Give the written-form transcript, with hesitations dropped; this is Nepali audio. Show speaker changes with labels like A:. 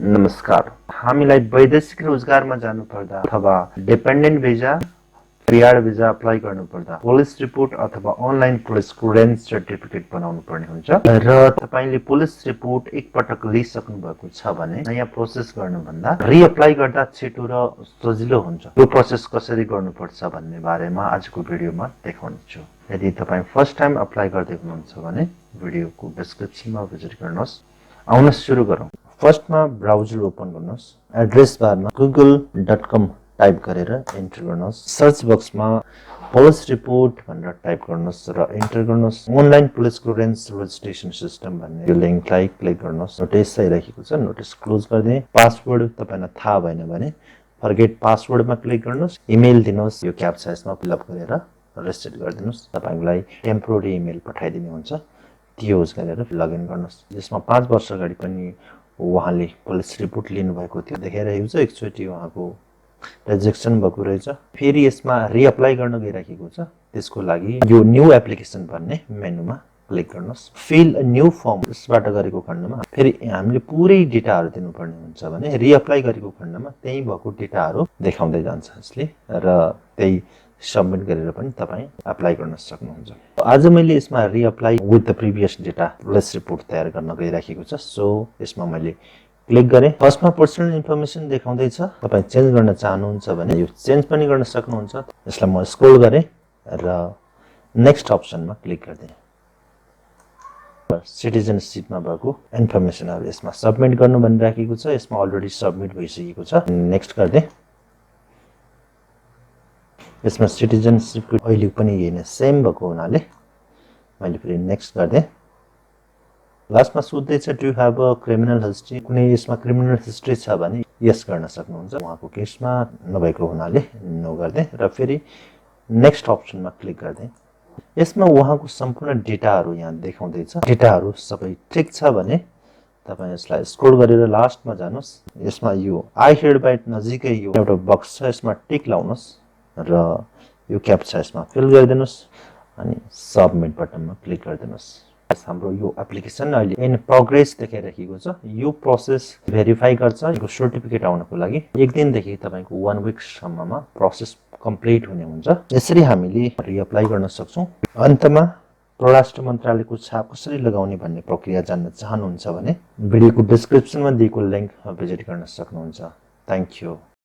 A: नमस्कार। हामीलाई वैदेशिक रोजगारमा जानुपर्दा अथवा dependent visa PR visa apply गर्नुपर्दा पुलिस रिपोर्ट अथवा अनलाइन पुलिस क्लियरेन्स सर्टिफिकेट बनाउनु पर्ने हुन्छ र तपाईले पुलिस रिपोर्ट एकपटक लिइसक्नु भएको छ भने नयाँ प्रोसेस गर्नुभन्दा रिअप्लाई गर्दा छिटो र सजिलो हुन्छ। यो प्रोसेस कसरी गर्नुपर्छ भन्ने बारेमा आजको भिडियोमा देखाउनेछु। यदि तपाई फर्स्ट टाइम अप्लाई गर्दै हुनुहुन्छ भने भिडियोको डिस्क्रिप्सनमा भिजिट गर्नुहोस्। आउनुहोस् सुरु गरौँ। फर्स्टमा ब्राउजर ओपन गर्नुहोस्। एड्रेस बारमा google.com टाइप गरेर इन्टर गर्नुहोस्। सर्च बक्समा पुलिस रिपोर्ट भनेर टाइप गर्नुहोस् र इन्टर गर्नुहोस्। Online police clearance registration system भन्ने यो लिंकलाई क्लिक गर्नुहोस्। नोटिस आइरहेको छ, नोटिस क्लोज गरिदिए। पासवर्ड तपाईलाई थाहा भएन भने फर्गेट पासवर्डमा क्लिक गर्नुहोस्। इमेल दिनुहोस्, यो क्याप्चा यसमा फिलअप गरेर रेजिस्टर गरिदिनुहोस्। तपाईलाई टेम्पोररी इमेल पठाइदिने हुन्छ, त्यो युज गरेर लगइन गर्नुहोस्। यसमा 5 वर्ष अगाडि पनि उहाँले पुलिस रिपोर्ट लिनुभएको थियो देखाइरहेको छ। एकचोटि उहाँको रिजेक्सन भएको रहेछ। फेरि यसमा रिअप्लाई गर्न गइरहेको छ। त्यसको लागि यो न्यू एप्लिकेसन भन्ने मेनुमा क्लिक गर्नुहोस्। फिल अ न्यू फर्म यसबाट गरेको खण्डमा फेरि हामीले पुरै डेटाहरू दिनुपर्ने हुन्छ भने रिअप्लाई गरेको खण्डमा त्यही भएको डेटाहरू देखाउँदै जान्छ यसले र त्यही सबमिट गरेर पनि तपाई अप्लाई गर्न सक्नुहुन्छ। आज मैले यसमा reapply with the previous data police report तयार गर्न गइरहेको छ। सो यसमा मैले क्लिक गरे। फर्स्टमा पर्सनल इन्फर्मेसन देखाउँदै छ। तपाई चेन्ज गर्न चाहनुहुन्छ भने यो चेन्ज पनि गर्न सक्नुहुन्छ। यसलाई म स्क्रोल गरे र नेक्स्ट अप्सनमा क्लिक गर्दिए। सिटिजनशिपमा भएको इन्फर्मेसनहरु यसमा सबमिट गर्नु भनिराखेको छ। यसमा अलरेडी सबमिट भइसकेको छ। नेक्स्ट गर्दिए। यसमा सिटिजनशिप अहिले पनि यही नै सेम भएको हुनाले मैले फेरि नेक्स्ट गर्दिए। लास्टमा सोध्दै छ do you have a criminal history. कुनै यसमा क्रिमिनल हिस्ट्री छ भने यस गर्न सक्नुहुन्छ। उहाँको केसमा नभएको हुनाले नो गर्दिए र फेरि नेक्स्ट अप्सनमा क्लिक गर्दिए। यसमा उहाँको सम्पूर्ण डेटाहरू यहाँ देखाउँदै छ। डेटाहरू सबै ठिक छ भने तपाई यसलाई स्क्रोल गरेर लास्टमा जानुस्। यसमा यो आई हेड बाइट नजिकै यो एउटा बक्स छ, यसमा टिक लाउनुस् र यो क्याप्चा यसमा फिल गरिदिनुस् अनि सबमिट बटनमा क्लिक गरिदिनुस्। हाम्रो यो एप्लिकेसन अहिले इन प्रोग्रेस देखाइरहेको छ। यो प्रोसेस भेरिफाई गर्छ। यो सर्टिफिकेट आउनको लागि 1 दिनदेखि तपाईको 1 वीक सम्ममा प्रोसेस कम्प्लिट हुने हुन्छ। यसरी हामीले रिअप्लाई गर्न सक्छौं। अन्तमा परराष्ट्र मन्त्रालयको छाप कसरी लगाउने भन्ने प्रक्रिया जान्न चाहनुहुन्छ भने भिडियोको डिस्क्रिप्सनमा दिएको लिंक भिजिट गर्न सक्नुहुन्छ। Thank you.